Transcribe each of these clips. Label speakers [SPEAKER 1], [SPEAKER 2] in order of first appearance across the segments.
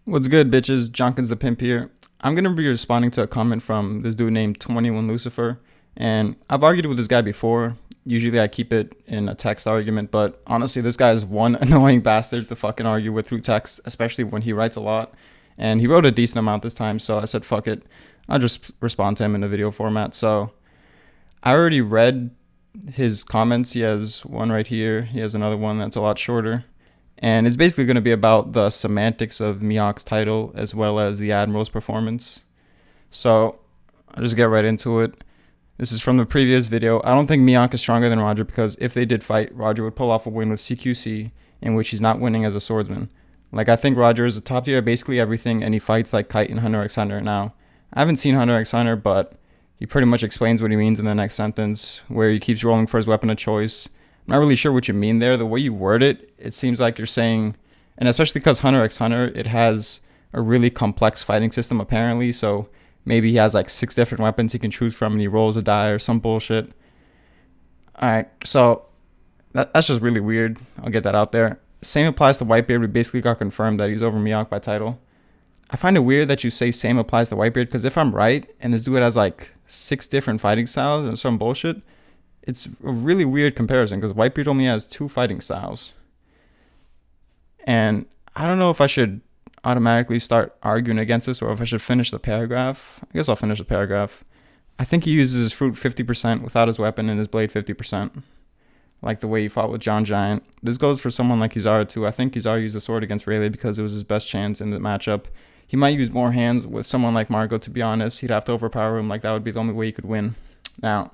[SPEAKER 1] What's good, bitches? Jonkins the Pimp here. I'm going to be responding to a comment from this dude named 21 Lucifer. And I've argued with this guy before. Usually I keep it in a text argument, but honestly, this guy is one annoying bastard to fucking argue with through text, especially when he writes a lot. And he wrote a decent amount this time, so I said, fuck it. I'll just respond to him in a video format. So I already read his comments. He has one right here. He has another one that's a lot shorter. And it's basically going to be about the semantics of Mihawk's title as well as the admiral's performance. So I'll just get right into it. This is from the previous video. I don't think Mihawk is stronger than Roger because if they did fight, Roger would pull off a win with CQC in which he's not winning as a swordsman. Like, I think Roger is a top tier at basically everything, and he fights like Kite in Hunter x Hunter. Now, I haven't seen Hunter x Hunter, but he pretty much explains what he means in the next sentence, where he keeps rolling for his weapon of choice. I'm not really sure what you mean there. The way you word it, it seems like you're saying, and especially because Hunter x Hunter, it has a really complex fighting system apparently, so maybe he has like 6 different weapons he can choose from and he rolls a die or some bullshit. Alright, so that's just really weird. I'll get that out there. Same applies to Whitebeard. We basically got confirmed that he's over Mihawk by title. I find it weird that you say same applies to Whitebeard because if I'm right and this dude has like 6 different fighting styles and some bullshit, it's a really weird comparison because Whitebeard only has 2 fighting styles. And I don't know if I should automatically start arguing against this or if I should finish the paragraph. I guess I'll finish the paragraph. I think he uses his fruit 50% without his weapon and his blade 50%. Like the way he fought with John Giant. This goes for someone like Kizaru too. I think Kizaru used the sword against Rayleigh because it was his best chance in the matchup. He might use more hands with someone like Marco, to be honest. He'd have to overpower him, like that would be the only way he could win. Now,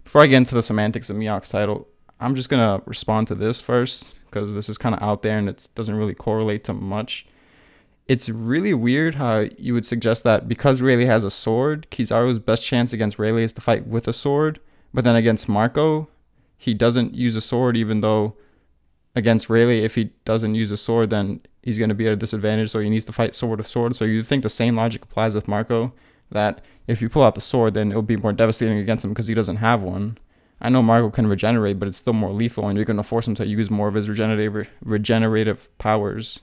[SPEAKER 1] before I get into the semantics of Mihawk's title, I'm just going to respond to this first because this is kind of out there and it doesn't really correlate to much. It's really weird how you would suggest that because Rayleigh has a sword, Kizaru's best chance against Rayleigh is to fight with a sword, but then against Marco, he doesn't use a sword, even though against Rayleigh, if he doesn't use a sword, then he's going to be at a disadvantage, so he needs to fight sword to sword. So you think the same logic applies with Marco, that if you pull out the sword, then it'll be more devastating against him because he doesn't have one. I know Marco can regenerate, but it's still more lethal, and you're going to force him to use more of his regenerative powers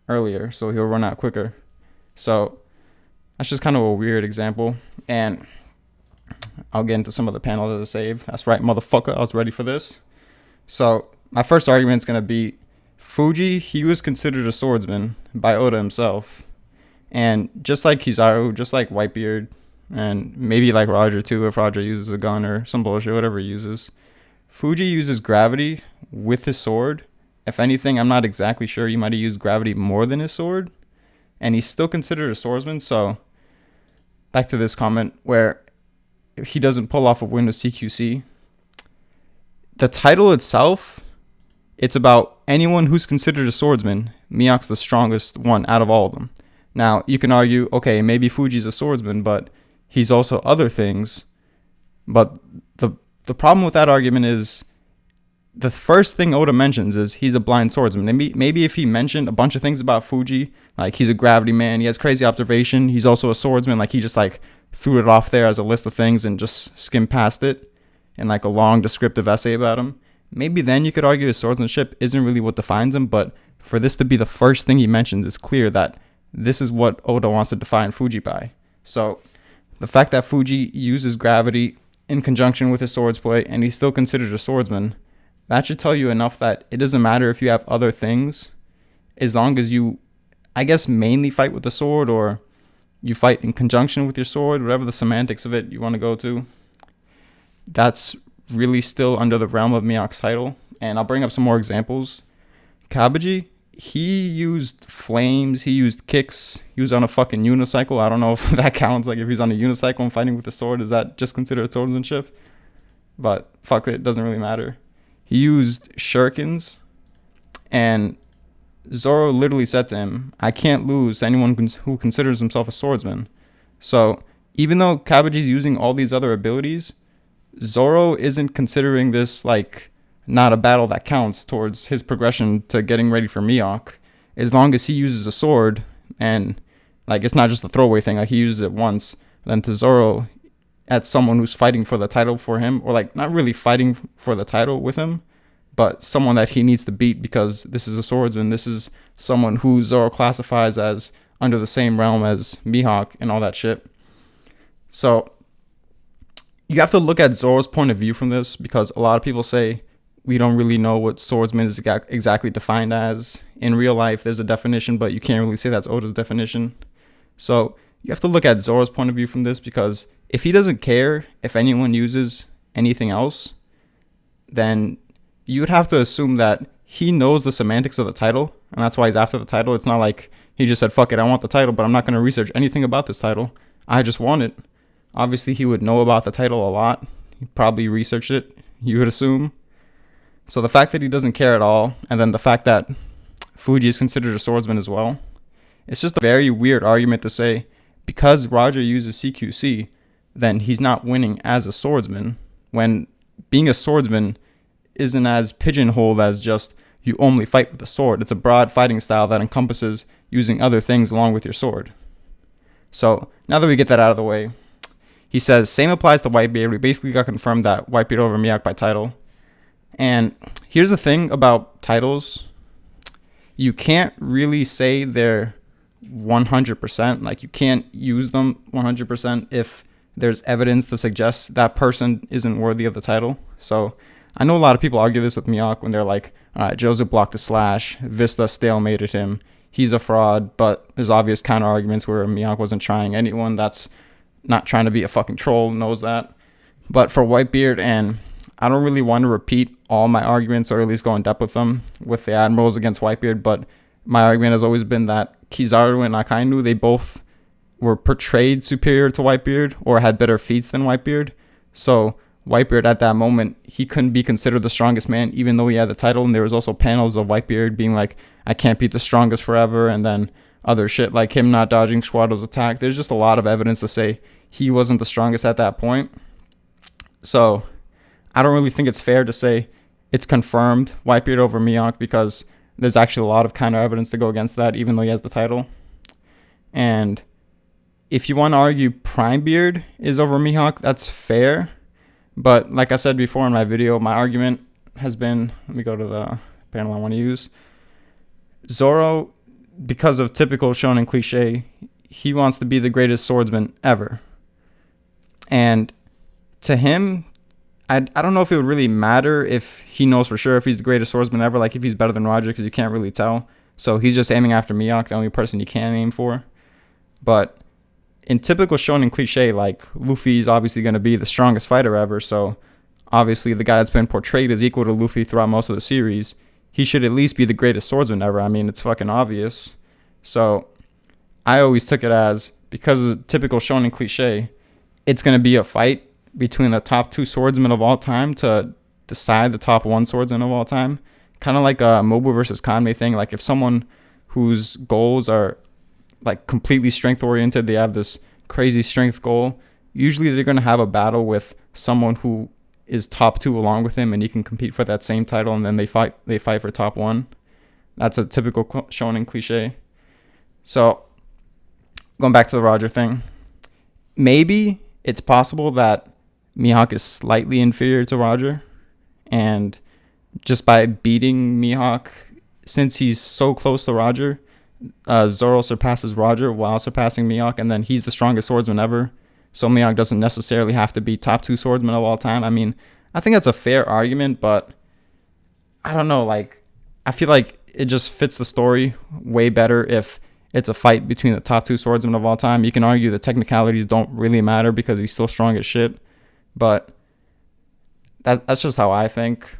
[SPEAKER 1] earlier, so he'll run out quicker. So that's just kind of a weird example, and I'll get into some of the panels as a save. That's right, motherfucker, I was ready for this. So my first argument is going to be Fuji, he was considered a swordsman by Oda himself. And just like Kizaru, just like Whitebeard, and maybe like Roger too, if Roger uses a gun or some bullshit, whatever he uses, Fuji uses gravity with his sword. If anything, I'm not exactly sure. He might have used gravity more than his sword. And he's still considered a swordsman. So back to this comment where if he doesn't pull off a win with CQC, the title itself, it's about anyone who's considered a swordsman. Mihawk's the strongest one out of all of them. Now, you can argue, okay, maybe Fuji's a swordsman, but he's also other things. But the problem with that argument is the first thing Oda mentions is he's a blind swordsman. Maybe if he mentioned a bunch of things about Fuji, like he's a gravity man, he has crazy observation, he's also a swordsman, like he just like threw it off there as a list of things and just skimmed past it in like a long descriptive essay about him, maybe then you could argue his swordsmanship isn't really what defines him. But for this to be the first thing he mentions, it's clear that this is what Oda wants to define Fuji by. So the fact that Fuji uses gravity in conjunction with his swordplay and he's still considered a swordsman, that should tell you enough that it doesn't matter if you have other things, as long as you, I guess, mainly fight with the sword or you fight in conjunction with your sword, whatever the semantics of it you want to go to. That's really still under the realm of Mihawk's title. And I'll bring up some more examples. Kabaji, he used flames, he used kicks, he was on a fucking unicycle. I don't know if that counts. Like if he's on a unicycle and fighting with a sword, is that just considered swordsmanship? But fuck it, doesn't really matter. He used shurikens, and Zoro literally said to him, I can't lose to anyone who considers himself a swordsman. So even though Kabaji's using all these other abilities, Zoro isn't considering this like not a battle that counts towards his progression to getting ready for Mihawk, as long as he uses a sword and like it's not just a throwaway thing, like he uses it once. Then to Zoro, at someone who's fighting for the title for him, or like not really fighting for the title with him, but someone that he needs to beat because this is a swordsman. This is someone who Zoro classifies as under the same realm as Mihawk and all that shit. So you have to look at Zoro's point of view from this, because a lot of people say we don't really know what swordsman is exactly defined as. In real life, there's a definition, but you can't really say that's Oda's definition. So you have to look at Zoro's point of view from this, because if he doesn't care if anyone uses anything else, then you would have to assume that he knows the semantics of the title, and that's why he's after the title. It's not like he just said, fuck it, I want the title, but I'm not going to research anything about this title. I just want it. Obviously, he would know about the title a lot. He probably researched it, you would assume. So the fact that he doesn't care at all, and then the fact that Fuji is considered a swordsman as well, it's just a very weird argument to say because Roger uses CQC, then he's not winning as a swordsman, when being a swordsman isn't as pigeonholed as just you only fight with a sword. It's a broad fighting style that encompasses using other things along with your sword. So now that we get that out of the way, he says, same applies to Whitebeard. We basically got confirmed that Whitebeard over Mihawk by title. And here's the thing about titles. You can't really say they're 100%. Like, you can't use them 100% if there's evidence to suggest that person isn't worthy of the title. So I know a lot of people argue this with Mihawk when they're like, all right, Joseph blocked the slash, Vista stalemated him, he's a fraud. But there's obvious counter arguments where Mihawk wasn't trying. Anyone that's not trying to be a fucking troll knows that. But for Whitebeard, and I don't really want to repeat all my arguments, or at least go in depth with them with the admirals against Whitebeard, but my argument has always been that Kizaru and Akainu, they both were portrayed superior to Whitebeard or had better feats than Whitebeard. So Whitebeard at that moment, he couldn't be considered the strongest man, even though he had the title. And there was also panels of Whitebeard being like, I can't beat the strongest forever, and then other shit like him not dodging Squado's attack. There's just a lot of evidence to say he wasn't the strongest at that point. So I don't really think it's fair to say it's confirmed Whitebeard over Mihawk, because there's actually a lot of counter evidence to go against that, even though he has the title. And if you want to argue Primebeard is over Mihawk, that's fair. But like I said before in my video, my argument has been, let me go to the panel I want to use. Zoro, because of typical shonen cliche, he wants to be the greatest swordsman ever. And to him, I don't know if it would really matter if he knows for sure if he's the greatest swordsman ever, like if he's better than Roger, because you can't really tell. So he's just aiming after Mihawk, the only person you can aim for. But in typical shonen cliche, like, Luffy's obviously going to be the strongest fighter ever, so obviously the guy that's been portrayed as equal to Luffy throughout most of the series, he should at least be the greatest swordsman ever. I mean, it's fucking obvious. So I always took it as, because of typical shonen cliche, it's going to be a fight between the top two swordsmen of all time to decide the top one swordsman of all time. Kind of like a Mobu versus Kanmei thing. Like, if someone whose goals are like completely strength oriented, they have this crazy strength goal, usually they're going to have a battle with someone who is top two along with him, and he can compete for that same title, and then they fight for top one. That's a typical shonen cliche. So going back to the Roger thing, maybe it's possible that Mihawk is slightly inferior to Roger, and just by beating Mihawk, since he's so close to Roger, Zoro surpasses Roger while surpassing Mihawk, and then he's the strongest swordsman ever. So Mihawk doesn't necessarily have to be top two swordsmen of all time. I mean, I think that's a fair argument, but I don't know. Like, I feel like it just fits the story way better if it's a fight between the top two swordsmen of all time. You can argue the technicalities don't really matter because he's still strong as shit, but that's just how I think.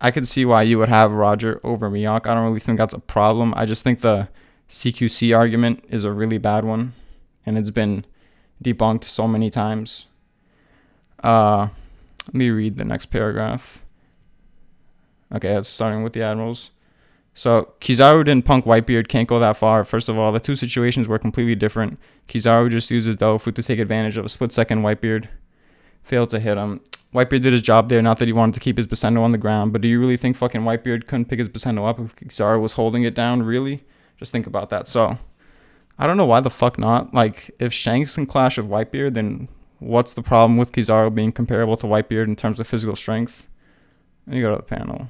[SPEAKER 1] I could see why you would have Roger over Mihawk. I don't really think that's a problem. I just think the CQC argument is a really bad one, and it's been debunked so many times. Let me read the next paragraph. Okay, that's starting with the admirals. So Kizaru didn't punk Whitebeard, can't go that far. First of all, the two situations were completely different. Kizaru just used his Dofu to take advantage of a split-second Whitebeard. Failed to hit him. Whitebeard did his job there, not that he wanted to keep his Basendo on the ground, but do you really think fucking Whitebeard couldn't pick his Basendo up if Kizaru was holding it down? Really? Just think about that. So, I don't know why the fuck not. Like, if Shanks can clash with Whitebeard, then what's the problem with Kizaru being comparable to Whitebeard in terms of physical strength? Let me go to the panel.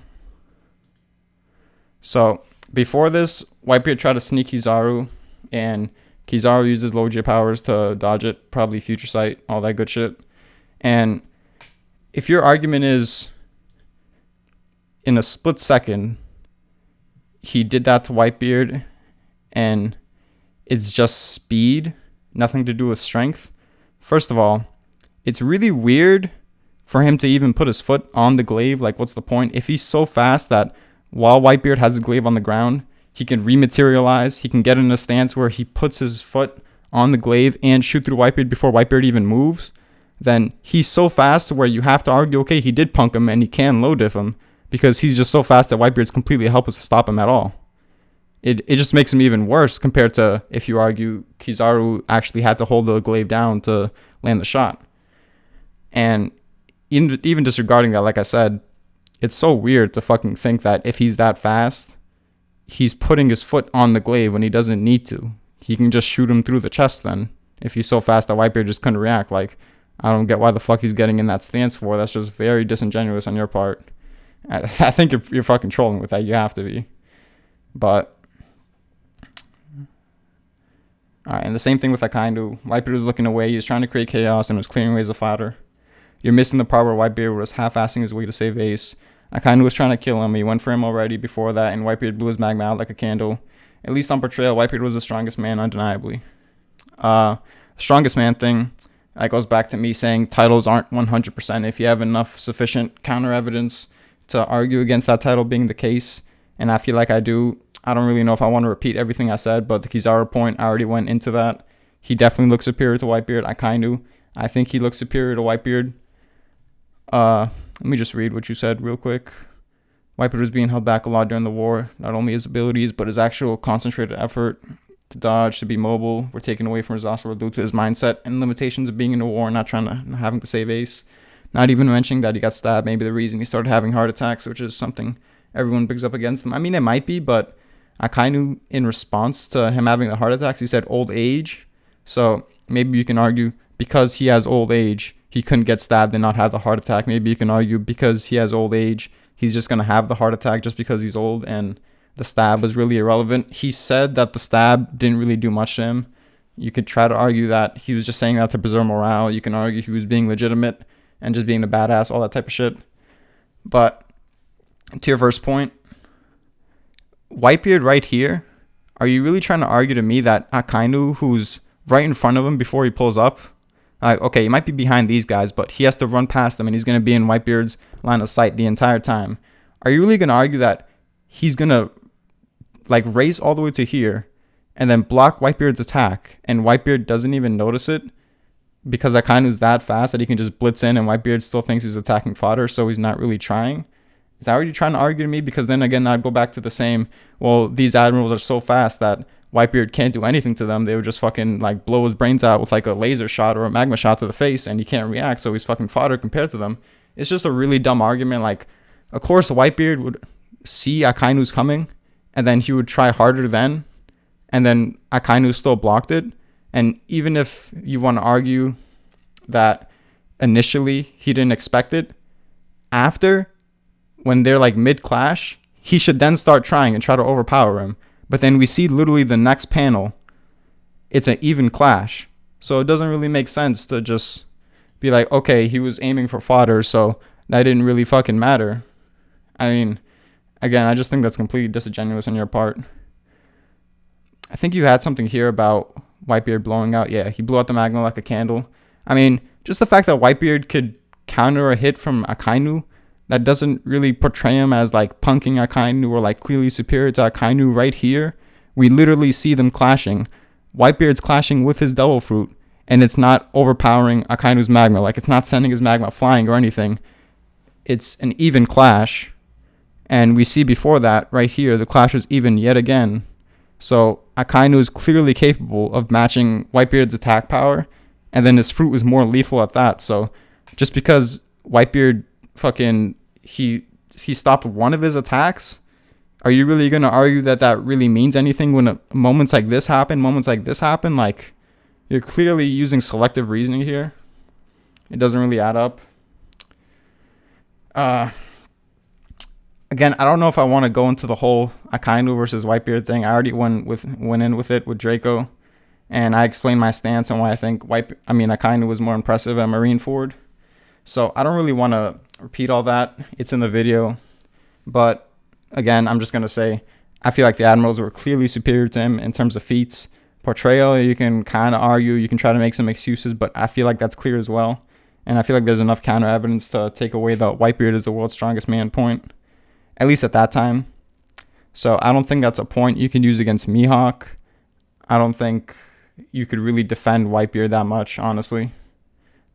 [SPEAKER 1] So, before this, Whitebeard tried to sneak Kizaru and Kizaru uses Logia powers to dodge it, probably Future Sight, all that good shit. And if your argument is in a split second, he did that to Whitebeard, and it's just speed, nothing to do with strength. First of all, it's really weird for him to even put his foot on the glaive. Like, what's the point? If he's so fast that while Whitebeard has his glaive on the ground, he can rematerialize, he can get in a stance where he puts his foot on the glaive and shoot through Whitebeard before Whitebeard even moves, then he's so fast where you have to argue, okay, he did punk him and he can low diff him, because he's just so fast that Whitebeard's completely helpless to stop him at all. It just makes him even worse compared to if you argue Kizaru actually had to hold the glaive down to land the shot. And even disregarding that, like I said, it's so weird to fucking think that if he's that fast, he's putting his foot on the glaive when he doesn't need to. He can just shoot him through the chest then. If he's so fast that Whitebeard just couldn't react. Like, I don't get why the fuck he's getting in that stance for. That's just very disingenuous on your part. I think you're fucking trolling with that. You have to be. But alright, and the same thing with Akainu. Whitebeard was looking away. He was trying to create chaos and was clearing ways of fodder. You're missing the part where Whitebeard was half-assing his way to save Ace. Akainu was trying to kill him. He went for him already before that, and Whitebeard blew his magma out like a candle. At least on portrayal, Whitebeard was the strongest man, undeniably. Strongest man thing, that goes back to me saying titles aren't 100% if you have enough sufficient counter evidence to argue against that title being the case, and I feel like I do. I don't really know if I want to repeat everything I said, but the Kizaru point, I already went into that. He definitely looks superior to Whitebeard. I think he looks superior to Whitebeard. Let me just read what you said real quick. Whitebeard was being held back a lot during the war. Not only his abilities, but his actual concentrated effort to dodge, to be mobile, were taken away from his arsenal due to his mindset and limitations of being in a war and not having to save Ace. Not even mentioning that he got stabbed. Maybe the reason he started having heart attacks, which is something everyone bigs up against him. I mean, it might be, but Akainu, in response to him having the heart attacks, he said old age. So maybe you can argue because he has old age, he couldn't get stabbed and not have the heart attack. Maybe you can argue because he has old age, he's just going to have the heart attack just because he's old and the stab was really irrelevant. He said that the stab didn't really do much to him. You could try to argue that he was just saying that to preserve morale. You can argue he was being legitimate and just being a badass, all that type of shit. But to your first point, Whitebeard right here, are you really trying to argue to me that Akainu, who's right in front of him before he pulls up, okay, he might be behind these guys, but he has to run past them and he's going to be in Whitebeard's line of sight the entire time. Are you really going to argue that he's going to like race all the way to here and then block Whitebeard's attack and Whitebeard doesn't even notice it because Akainu's that fast that he can just blitz in and Whitebeard still thinks he's attacking fodder, so he's not really trying? Is that what you're trying to argue to me? Because then again, I'd go back to the same, well, these admirals are so fast that Whitebeard can't do anything to them. They would just fucking like blow his brains out with like a laser shot or a magma shot to the face and he can't react, so he's fucking fodder compared to them. It's just a really dumb argument. Like, of course, Whitebeard would see Akainu's coming and then he would try harder then, and then Akainu still blocked it. And even if you want to argue that initially he didn't expect it, after, when they're like mid-clash, he should then start trying and try to overpower him. But then we see literally the next panel, it's an even clash. So it doesn't really make sense to just be like, okay, he was aiming for fodder, so that didn't really fucking matter. I mean, again, I just think that's completely disingenuous on your part. I think you had something here about Whitebeard blowing out. Yeah, he blew out the magma like a candle. I mean, just the fact that Whitebeard could counter a hit from Akainu, that doesn't really portray him as like punking Akainu or like clearly superior to Akainu right here. We literally see them clashing. Whitebeard's clashing with his devil fruit, and it's not overpowering Akainu's magma. Like, it's not sending his magma flying or anything. It's an even clash. And we see before that, right here, the clash is even yet again. So Akainu is clearly capable of matching Whitebeard's attack power, and then his fruit was more lethal at that. So just because Whitebeard fucking he stopped one of his attacks, are you really going to argue that that really means anything when moments like this happen? Like, you're clearly using selective reasoning here. It doesn't really add up. Again, I don't know if I want to go into the whole Akainu versus Whitebeard thing. I already went in with it with Draco, and I explained my stance on why I think Akainu was more impressive at Marineford. So I don't really want to repeat all that. It's in the video. But again, I'm just going to say I feel like the admirals were clearly superior to him in terms of feats. Portrayal, you can kind of argue, you can try to make some excuses, but I feel like that's clear as well. And I feel like there's enough counter evidence to take away the Whitebeard is the world's strongest man point, at least at that time. So I don't think that's a point you can use against Mihawk. I don't think you could really defend Whitebeard that much, honestly.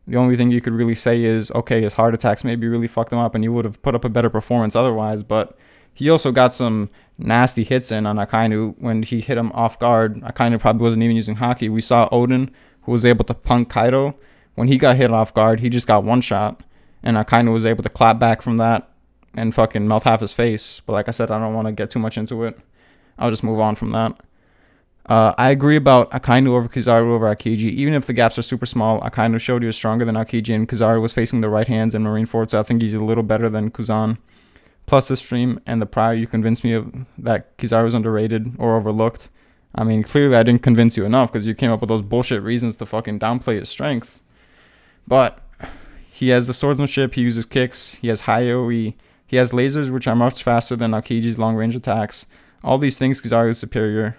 [SPEAKER 1] The only thing you could really say is, okay, his heart attacks maybe really fucked him up and he would have put up a better performance otherwise, but he also got some nasty hits in on Akainu when he hit him off guard. Akainu probably wasn't even using Haki. We saw Odin, who was able to punk Kaido. When he got hit off guard, he just got one shot, and Akainu was able to clap back from that and fucking melt half his face. But like I said, I don't want to get too much into it. I'll just move on from that. I agree about Akainu over Kizaru over Aokiji. Even if the gaps are super small, Akainu showed he was stronger than Aokiji, and Kizaru was facing the right hands in Marineford, so I think he's a little better than Kuzan. Plus this stream and the prior, you convinced me that Kizaru was underrated or overlooked. I mean, clearly I didn't convince you enough because you came up with those bullshit reasons to fucking downplay his strength. But he has the swordsmanship, he uses kicks, he has high AoE, he has lasers which are much faster than Aokiji's long-range attacks. All these things, Kizaru is superior.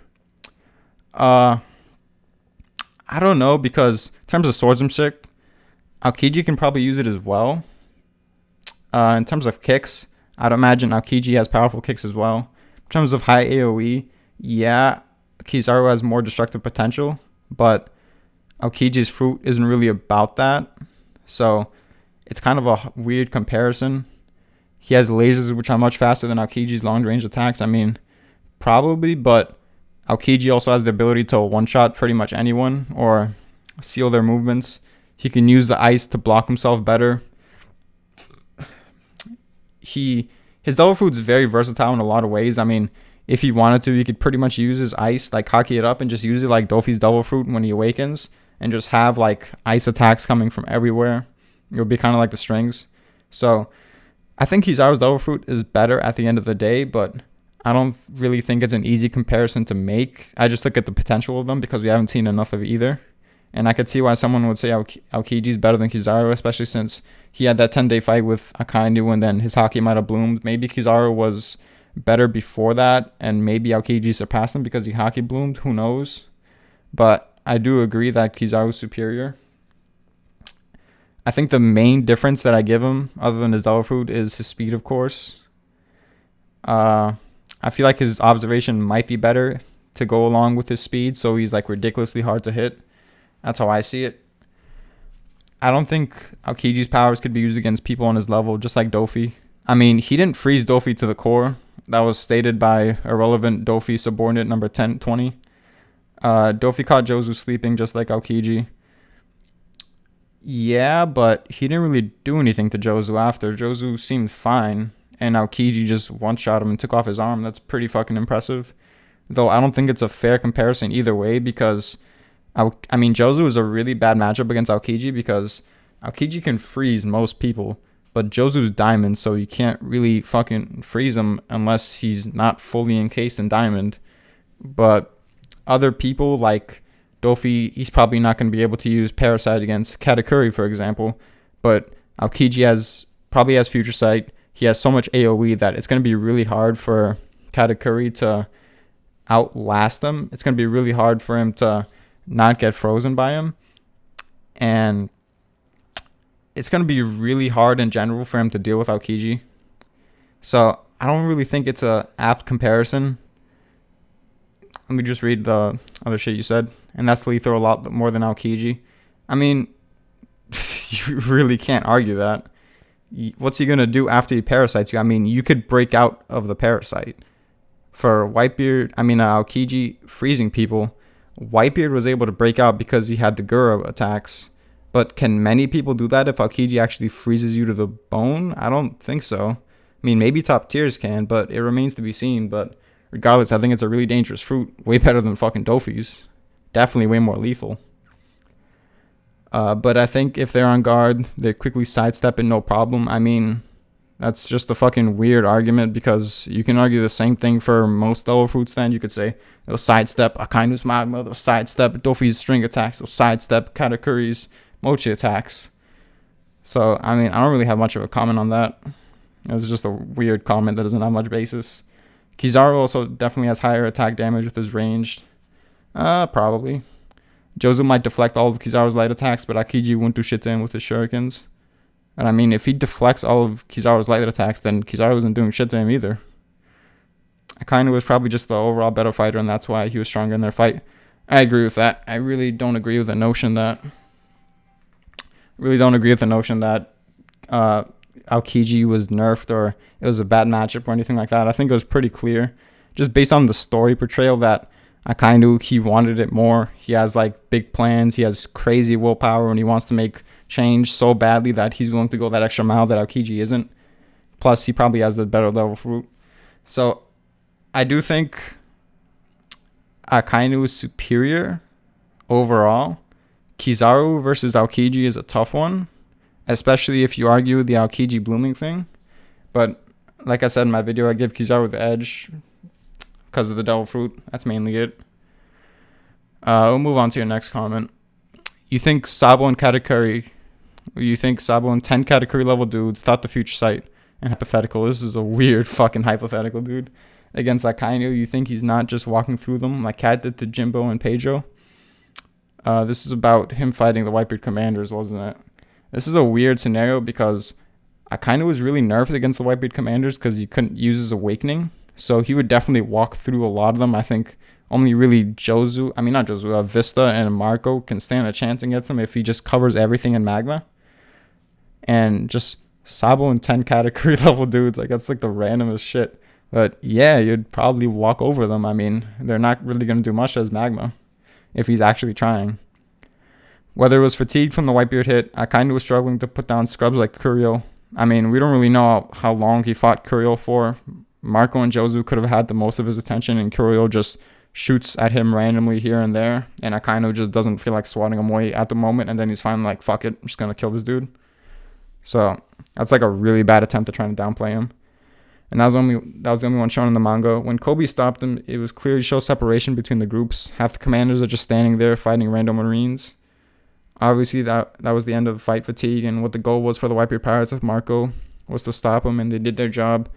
[SPEAKER 1] I don't know, because in terms of swordsmanship, Aokiji can probably use it as well. In terms of kicks, I'd imagine Aokiji has powerful kicks as well. In terms of high AoE, yeah, Kizaru has more destructive potential, but Aokiji's fruit isn't really about that. So it's kind of a weird comparison. He has lasers which are much faster than Aokiji's long-range attacks. I mean, probably, but Aokiji also has the ability to one-shot pretty much anyone or seal their movements. He can use the ice to block himself better. His devil fruit is very versatile in a lot of ways. I mean, if he wanted to, he could pretty much use his ice, like Haki it up and just use it like Dofi's devil fruit when he awakens and just have like ice attacks coming from everywhere. It would be kind of like the strings. So I think Kizaru's devil fruit is better at the end of the day, but I don't really think it's an easy comparison to make. I just look at the potential of them because we haven't seen enough of either. And I could see why someone would say Aokiji is better than Kizaru, especially since he had that 10-day fight with Akainu and then his Haki might have bloomed. Maybe Kizaru was better before that and maybe Aokiji surpassed him because he Haki bloomed. Who knows? But I do agree that Kizaru is superior. I think the main difference that I give him, other than his devil fruit, is his speed, of course. I feel like his observation might be better to go along with his speed, so he's like ridiculously hard to hit. That's how I see it. I don't think Aokiji's powers could be used against people on his level, just like Dofi. I mean, he didn't freeze Dofi to the core. That was stated by irrelevant Dofi subordinate number 1020. Dofi caught Jozu sleeping just like Aokiji. Yeah, but he didn't really do anything to Jozu after. Jozu seemed fine, and Aokiji just one-shot him and took off his arm. That's pretty fucking impressive. Though I don't think it's a fair comparison either way because Jozu is a really bad matchup against Aokiji because Aokiji can freeze most people, but Jozu's diamond, so you can't really fucking freeze him unless he's not fully encased in diamond. But other people like Dofi, he's probably not going to be able to use Parasite against Katakuri, for example. But Aokiji probably has Future Sight. He has so much AoE that it's going to be really hard for Katakuri to outlast him. It's going to be really hard for him to not get frozen by him, and it's going to be really hard in general for him to deal with Aokiji. So I don't really think it's a apt comparison. Let me just read the other shit you said, and that's lethal a lot more than Aokiji. I mean, you really can't argue that. What's he going to do after he parasites you? I mean, you could break out of the parasite. For Aokiji freezing people, Whitebeard was able to break out because he had the Gura attacks. But can many people do that if Aokiji actually freezes you to the bone? I don't think so. I mean, maybe top tiers can, but it remains to be seen. But regardless, I think it's a really dangerous fruit. Way better than fucking Dofi's. Definitely way more lethal. But I think if they're on guard, they quickly sidestep it, no problem. I mean, That's just a fucking weird argument, because you can argue the same thing for most devil fruits. Then you could say they'll sidestep Akainu's magma, they'll sidestep Dofi's string attacks, they'll sidestep Katakuri's mochi attacks. So, I mean, I don't really have much of a comment on that. It was just a weird comment that doesn't have much basis. Kizaru also definitely has higher attack damage with his ranged. Probably. Jozu might deflect all of Kizaru's light attacks, but Akiji won't do shit to him with his shurikens. And I mean, if he deflects all of Kizaru's light attacks, then Kizaru isn't doing shit to him either. Akainu was probably just the overall better fighter, and that's why he was stronger in their fight. I agree with that. I really don't agree with the notion that Aokiji was nerfed or it was a bad matchup or anything like that. I think it was pretty clear, just based on the story portrayal, that Akainu, he wanted it more. He has like big plans. He has crazy willpower, and he wants to make change so badly that he's willing to go that extra mile that Aokiji isn't. Plus, he probably has the better level fruit. So, I do think Akainu is superior overall. Kizaru versus Aokiji is a tough one, especially if you argue the Aokiji blooming thing. But like I said in my video, I give Kizaru the edge because of the devil fruit. That's mainly it. We'll move on to your next comment. You think Sabo and 10 Katakuri level dudes thought the future sight and hypothetical. This is a weird fucking hypothetical, dude. Against Akainu, you think he's not just walking through them like Kat did to Jimbo and Pedro? This is about him fighting the Whitebeard commanders, wasn't it? This is a weird scenario because Akainu was really nerfed against the Whitebeard commanders because he couldn't use his awakening. So he would definitely walk through a lot of them. I think only really Vista and Marco can stand a chance against him if he just covers everything in magma. And just Sabo and 10 Katakuri level dudes, like that's like the randomest shit. But yeah, you'd probably walk over them. I mean, they're not really going to do much as magma if he's actually trying. Whether it was fatigue from the Whitebeard hit, Akainu was struggling to put down scrubs like Kurio. I mean, we don't really know how long he fought Kurio for. Marco and Jozu could have had the most of his attention, and Kurio just shoots at him randomly here and there, and Akainu just doesn't feel like swatting him away at the moment, and then he's finally like, fuck it, I'm just going to kill this dude. So that's like a really bad attempt at trying to downplay him. And that was the only one shown in the manga. When Kobe stopped him, it was clear to show separation between the groups. Half the commanders are just standing there fighting random marines. Obviously, that was the end of fight fatigue, and what the goal was for the Whitebeard Pirates with Marco was to stop him, and they did their job.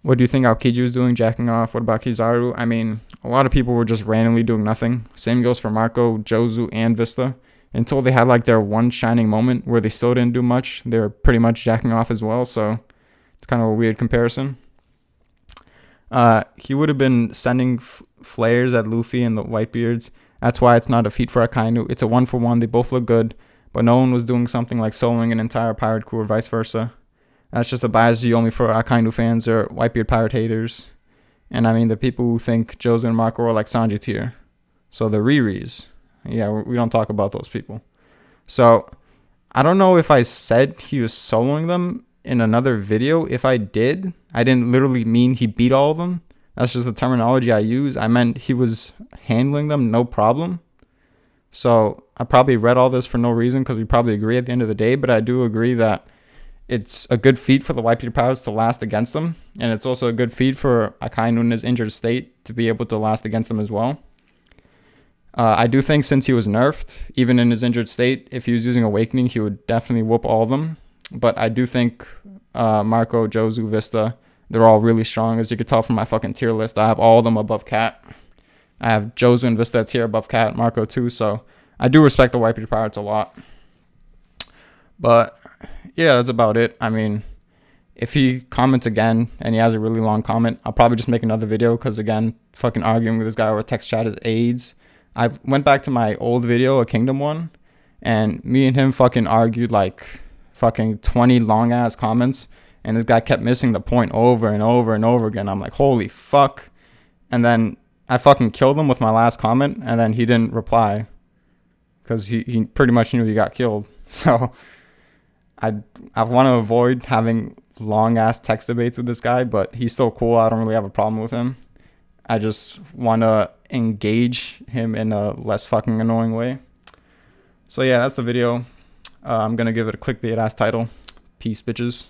[SPEAKER 1] What do you think Aokiji was doing, jacking off? What about Kizaru? I mean, a lot of people were just randomly doing nothing. Same goes for Marco, Jozu, and Vista. Until they had like their one shining moment where they still didn't do much, they were pretty much jacking off as well, so it's kind of a weird comparison. He would have been sending flares at Luffy and the Whitebeards. That's why it's not a feat for Akainu. It's a 1-for-1. They both look good, but no one was doing something like soloing an entire pirate crew or vice versa. That's just a biased view only for Akainu fans or Whitebeard pirate haters. And I mean, the people who think Jozu and Marco are like Sanji tier. So the Riris. Yeah, we don't talk about those people. So I don't know if I said he was soloing them in another video. If I did, I didn't literally mean he beat all of them. That's just the terminology I use. I meant he was handling them no problem. So I probably read all this for no reason because we probably agree at the end of the day. But I do agree that it's a good feat for the Whitebeard Pirates to last against them. And it's also a good feat for Akainu in his injured state to be able to last against them as well. I do think since he was nerfed, even in his injured state, if he was using Awakening, he would definitely whoop all of them. But I do think Marco, Jozu, Vista, they're all really strong. As you could tell from my fucking tier list, I have all of them above Cat. I have Jozu and Vista tier above Cat, Marco too. So I do respect the Whitebeard Pirates a lot. But yeah, that's about it. I mean, if he comments again and he has a really long comment, I'll probably just make another video because, again, fucking arguing with this guy over text chat is AIDS. I went back to my old video, a Kingdom one, and me and him fucking argued like fucking 20 long-ass comments, and this guy kept missing the point over and over and over again. I'm like, holy fuck. And then I fucking killed him with my last comment, and then he didn't reply because he pretty much knew he got killed. So I want to avoid having long-ass text debates with this guy, but he's still cool. I don't really have a problem with him. I just want to engage him in a less fucking annoying way. So yeah, that's the video. I'm going to give it a clickbait ass title. Peace, bitches.